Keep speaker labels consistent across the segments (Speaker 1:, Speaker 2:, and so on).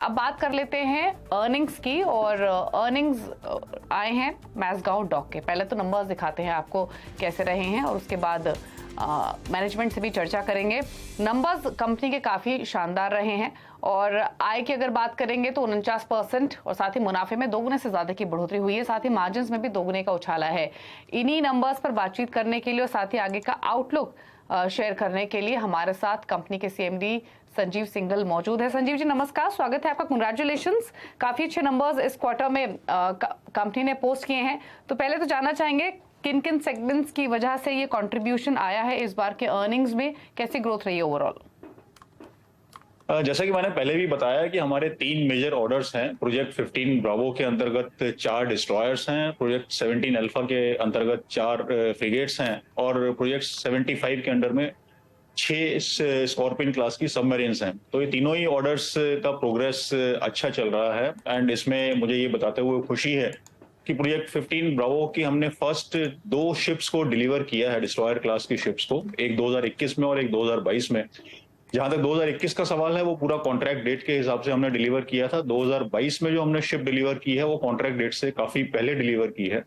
Speaker 1: अब बात कर लेते हैं अर्निंग्स की। और अर्निंग्स आए हैं मैज़गांव डॉक के। पहले तो नंबर्स दिखाते हैं आपको कैसे रहे हैं और उसके बाद मैनेजमेंट से भी चर्चा करेंगे। नंबर्स कंपनी के काफ़ी शानदार रहे हैं और आय की अगर बात करेंगे तो 49% और साथ ही मुनाफे में दोगुने से ज़्यादा की बढ़ोतरी हुई है। साथ ही मार्जिन्स में भी दोगुने का उछाला है। इन्हीं नंबर्स पर बातचीत करने के लिए और साथ ही आगे का आउटलुक शेयर करने के लिए हमारे साथ कंपनी के सीएमडी संजीव सिंघल मौजूद है। संजीव जी नमस्कार, स्वागत है आपका। कंग्रेचुलेशंस, काफी अच्छे नंबर्स इस क्वार्टर में कंपनी ने पोस्ट किए हैं। तो पहले तो जानना चाहेंगे किन किन सेगमेंट्स की वजह से ये कंट्रीब्यूशन आया है इस बार के अर्निंग्स में, कैसी ग्रोथ रही है ओवरऑल?
Speaker 2: जैसा कि मैंने पहले भी बताया कि हमारे 3 मेजर ऑर्डर्स हैं। प्रोजेक्ट 15 ब्रावो के अंतर्गत 4 डिस्ट्रॉयर्स हैं, प्रोजेक्ट 17 अल्फा के अंतर्गत 4 फ्रिगेट्स हैं और प्रोजेक्ट 75 के अंडर में 6 स्कॉर्पियन क्लास की सबमरीन्स हैं। तो ये तीनों ही ऑर्डर्स का प्रोग्रेस अच्छा चल रहा है एंड इसमें मुझे ये बताते हुए खुशी है कि प्रोजेक्ट 15 ब्रावो की हमने फर्स्ट 2 शिप्स को डिलीवर किया है, डिस्ट्रॉयर क्लास की शिप्स को, एक 2021 में और एक 2022 में। जहां तक 2021 का सवाल है वो पूरा कॉन्ट्रैक्ट डेट के हिसाब से हमने डिलीवर किया था। 2022 में जो हमने शिप डिलीवर की है वो कॉन्ट्रैक्ट डेट से काफी पहले डिलीवर की है।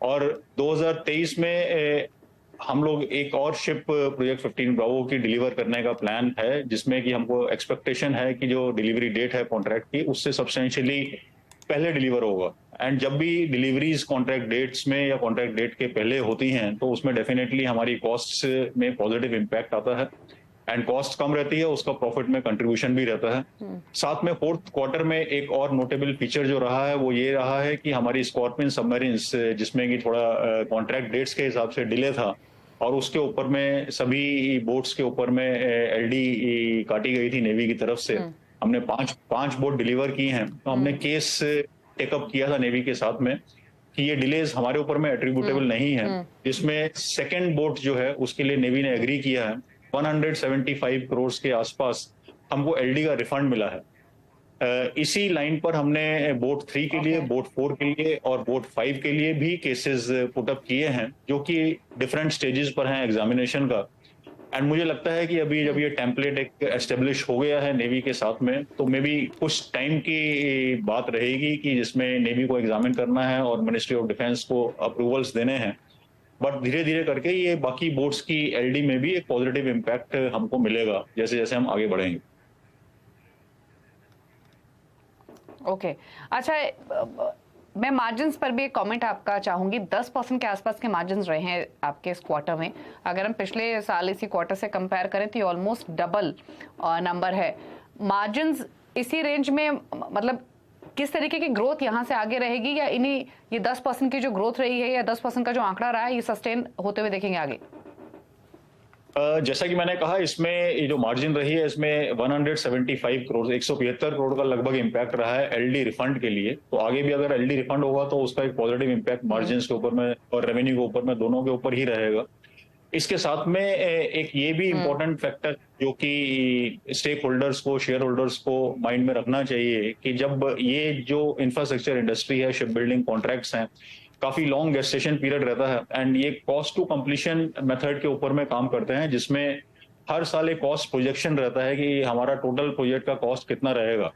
Speaker 2: और 2023 में हम लोग एक और शिप प्रोजेक्ट 15 ब्रावो की डिलीवर करने का प्लान है, जिसमें कि हमको एक्सपेक्टेशन है कि जो डिलीवरी डेट है कॉन्ट्रैक्ट की उससे सब्सटेंशियली पहले डिलीवर होगा। एंड जब भी डिलीवरीज कॉन्ट्रैक्ट डेट्स में या कॉन्ट्रैक्ट डेट के पहले होती हैं तो उसमें डेफिनेटली हमारी कॉस्ट में पॉजिटिव इम्पैक्ट आता है एंड कॉस्ट कम रहती है, उसका प्रॉफिट में कंट्रीब्यूशन भी रहता है। साथ में फोर्थ क्वार्टर में एक और नोटेबल फीचर जो रहा है वो ये रहा है कि हमारी स्कॉर्पियन सबमरीन्स, जिसमें कि थोड़ा कॉन्ट्रैक्ट डेट्स के हिसाब से डिले था और उसके ऊपर में सभी बोट्स के ऊपर में एलडी काटी गई थी नेवी की तरफ से। हमने पांच बोट डिलीवर की हैं। तो हमने केस टेकअप किया था नेवी के साथ में कि ये डिलेज हमारे ऊपर में एट्रीब्यूटेबल नहीं है, जिसमें सेकेंड बोट जो है उसके लिए नेवी ने एग्री किया है। 175 करोड़ के आसपास हमको एलडी का रिफंड मिला है। इसी लाइन पर हमने बोट 3 के लिए, बोट 4 के लिए और बोट 5 के लिए भी केसेस पुटअप किए हैं, जो कि डिफरेंट स्टेजेस पर हैं एग्जामिनेशन का। एंड मुझे लगता है कि अभी जब ये टेम्पलेट एक एस्टेब्लिश हो गया है नेवी के साथ में, तो मे बी कुछ टाइम की बात रहेगी कि जिसमें नेवी को एग्जामिन करना है और मिनिस्ट्री ऑफ डिफेंस को अप्रूवल्स देने हैं। बट धीरे धीरे करके ये बाकी बोर्ड्स की एलडी में भी एक पॉजिटिव इम्पैक्ट हमको मिलेगा जैसे जैसे हम आगे बढ़ेंगे।
Speaker 1: ओके अच्छा, मैं मार्जिन्स पर भी एक कमेंट आपका चाहूंगी। 10% के आसपास के मार्जिन्स रहे हैं आपके इस क्वार्टर में। अगर हम पिछले साल इसी क्वार्टर से कंपेयर करें तो ये ऑलमोस्ट डबल नंबर है। मार्जिन्स इसी रेंज में, मतलब किस तरीके की ग्रोथ यहाँ से आगे रहेगी, या इन्हीं ये 10% की जो ग्रोथ रही है या 10% का जो आंकड़ा रहा है ये सस्टेन होते हुए देखेंगे आगे?
Speaker 2: जैसा कि मैंने कहा, इसमें ये जो मार्जिन रही है इसमें 175 करोड़ 175 करोड़ का लगभग इम्पैक्ट रहा है एलडी रिफंड के लिए। तो आगे भी अगर एलडी रिफंड होगा तो उसका एक पॉजिटिव इम्पैक्ट मार्जिन के ऊपर में और रेवेन्यू के ऊपर में, दोनों के ऊपर ही रहेगा। इसके साथ में एक ये भी इम्पोर्टेंट फैक्टर जो कि स्टेक होल्डर्स को, शेयर होल्डर्स को माइंड में रखना चाहिए कि जब ये जो इंफ्रास्ट्रक्चर इंडस्ट्री है, शिप बिल्डिंग कॉन्ट्रैक्ट्स हैं, काफी लॉन्ग गेस्टेशन पीरियड रहता है एंड ये कॉस्ट टू कंप्लीशन मेथड के ऊपर में काम करते हैं, जिसमें हर साल एक कॉस्ट प्रोजेक्शन रहता है कि हमारा टोटल प्रोजेक्ट का कॉस्ट कितना रहेगा।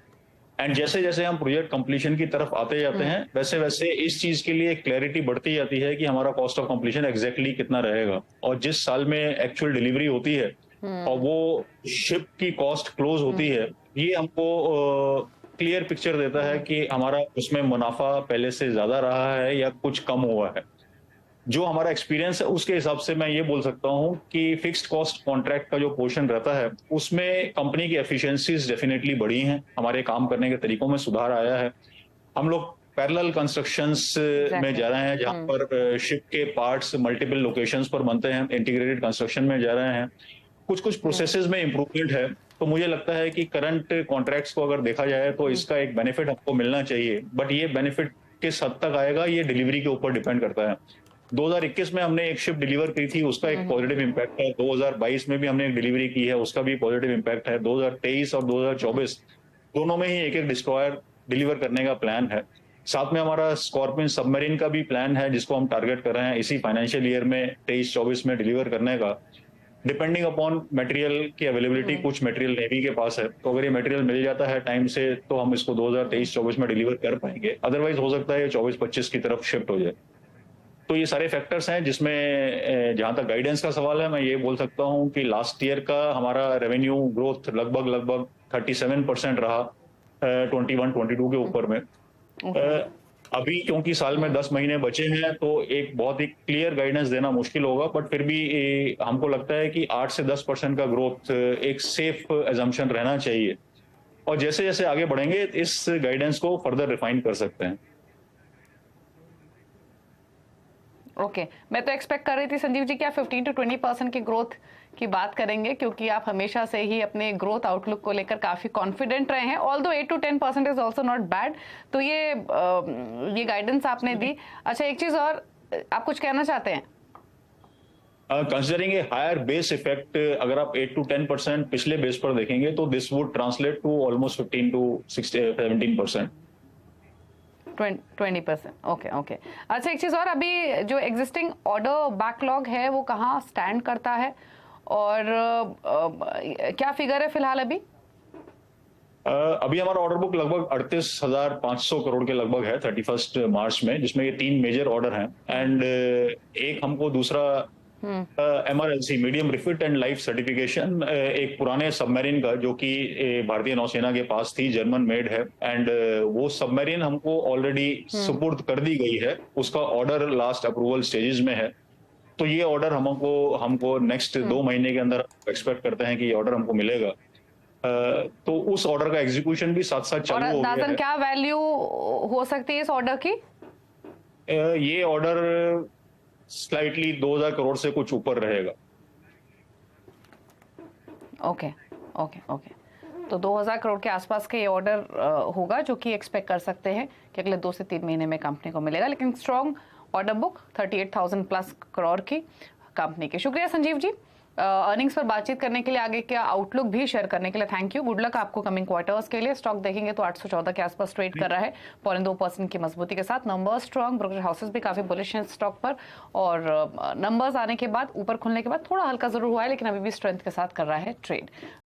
Speaker 2: एंड जैसे जैसे हम प्रोजेक्ट कंप्लीशन की तरफ आते जाते हैं वैसे वैसे इस चीज के लिए क्लैरिटी बढ़ती जाती है कि हमारा कॉस्ट ऑफ कंप्लीशन एग्जैक्टली कितना रहेगा। और जिस साल में एक्चुअल डिलीवरी होती है और वो शिप की कॉस्ट क्लोज होती है, ये हमको क्लियर पिक्चर देता है कि हमारा उसमें मुनाफा पहले से ज्यादा रहा है या कुछ कम हुआ है। जो हमारा एक्सपीरियंस है उसके हिसाब से मैं ये बोल सकता हूं कि फिक्स्ड कॉस्ट कॉन्ट्रैक्ट का जो पोर्शन रहता है उसमें कंपनी की एफिशिएंसीज डेफिनेटली बढ़ी हैं, हमारे काम करने के तरीकों में सुधार आया है। हम लोग पैरेलल कंस्ट्रक्शंस में जा रहे हैं, जहां पर शिप के पार्ट्स मल्टीपल लोकेशंस पर बनते हैं, इंटीग्रेटेड कंस्ट्रक्शन में जा रहे हैं। कुछ प्रोसेसेस में इम्प्रूवमेंट है। तो मुझे लगता है कि करंट कॉन्ट्रैक्ट्स को अगर देखा जाए तो इसका एक बेनिफिट हमको मिलना चाहिए, बट ये बेनिफिट किस हद तक आएगा ये डिलीवरी के ऊपर डिपेंड करता है। 2021 में हमने एक शिप डिलीवर की थी, उसका एक पॉजिटिव इम्पैक्ट है। 2022 में भी हमने एक डिलीवरी की है, उसका भी पॉजिटिव इम्पैक्ट है। 2023 और 2024 दोनों में ही एक एक डिस्ट्रॉयर डिलीवर करने का प्लान है। साथ में हमारा स्कॉर्पियन सबमरीन का भी प्लान है, जिसको हम टारगेट कर रहे हैं इसी फाइनेंशियल ईयर में 23-24 में डिलीवर करने का। डिपेंडिंग अपॉन मटेरियल की अवेलेबिलिटी, कुछ मटेरियल नेवी के पास है, तो अगर ये मटेरियल मिल जाता है टाइम से तो हम इसको 2023-24 में डिलीवर कर पाएंगे, अदरवाइज हो सकता है 24-25 की तरफ शिफ्ट हो जाए। तो ये सारे फैक्टर्स हैं जिसमें जहां तक गाइडेंस का सवाल है, मैं ये बोल सकता हूं कि लास्ट ईयर का हमारा रेवेन्यू ग्रोथ लगभग 37% रहा 21-22 के ऊपर में। अभी क्योंकि साल में 10 महीने बचे हैं तो एक बहुत ही क्लियर गाइडेंस देना मुश्किल होगा, बट फिर भी हमको लगता है कि 8 से 10% का ग्रोथ एक सेफ एजम्पशन रहना चाहिए, और जैसे जैसे आगे बढ़ेंगे इस गाइडेंस को फर्दर रिफाइन कर सकते हैं।
Speaker 1: ओके मैं तो एक्सपेक्ट कर रही थी संजीव जी कि आप 15 to 20% की ग्रोथ की बात करेंगे, क्योंकि आप हमेशा से ही अपने ग्रोथ आउटलुक को लेकर काफी कॉन्फिडेंट रहे हैं। Although 8 to 10% is also not bad. तो ये गाइडेंस आपने दी। अच्छा एक चीज और, आप कुछ कहना चाहते हैं?
Speaker 2: Considering a higher base effect, अगर आप 8 to 10% पिछले बेस पर देखेंगे तो this would translate to almost 15 to 17%।
Speaker 1: 20%। Okay. अच्छा एक चीज और, अभी जो एग्जिस्टिंग ऑर्डर बैकलॉग है वो कहाँ स्टैंड करता है, और क्या फिगर है फिलहाल अभी?
Speaker 2: अभी हमारा ऑर्डर बुक लगभग 38,500 करोड़ के लगभग है 31 मार्च में, जिसमें ये 3 मेजर ऑर्डर हैं, एंड एक हमको दूसरा MRLC medium refit and life certification, एक पुराने सबमरीन का जो कि भारतीय नौसेना के पास थी, जर्मन मेड है, एंड वो सबमरीन हमको ऑलरेडी सुपुर्द कर दी गई है, उसका ऑर्डर लास्ट अप्रूवल स्टेजेस में है। तो ये ऑर्डर हमको नेक्स्ट 2 महीने के अंदर एक्सपेक्ट करते हैं कि ये ऑर्डर हमको मिलेगा। तो उस ऑर्डर का एग्जीक्यूशन भी साथ साथ चालू हो गया है।
Speaker 1: क्या वैल्यू हो सकती है इस ऑर्डर की?
Speaker 2: ये ऑर्डर स्लाइटली 2,000 करोड़ से कुछ ऊपर रहेगा।
Speaker 1: ओके। तो 2,000 करोड़ के आसपास के ये ऑर्डर होगा, जो कि एक्सपेक्ट कर सकते हैं कि अगले 2 से 3 महीने में कंपनी को मिलेगा। लेकिन strong order book 38,000 plus crore की कंपनी की। शुक्रिया संजीव जी अर्निंग्स पर बातचीत करने के लिए, आगे का आउटलुक भी शेयर करने के लिए थैंक यू। गुड लक आपको कमिंग क्वार्टर्स के लिए। स्टॉक देखेंगे तो 814 के आसपास ट्रेड कर रहा है, 0.2% की मजबूती के साथ। नंबर्स स्ट्रॉन्ग, ब्रोकर हाउसेस भी काफी बुलिश हैं स्टॉक पर, और नंबर्स आने के बाद, ऊपर खुलने के बाद थोड़ा हल्का जरूर हुआ है, लेकिन अभी भी स्ट्रेंथ के साथ कर रहा है ट्रेड।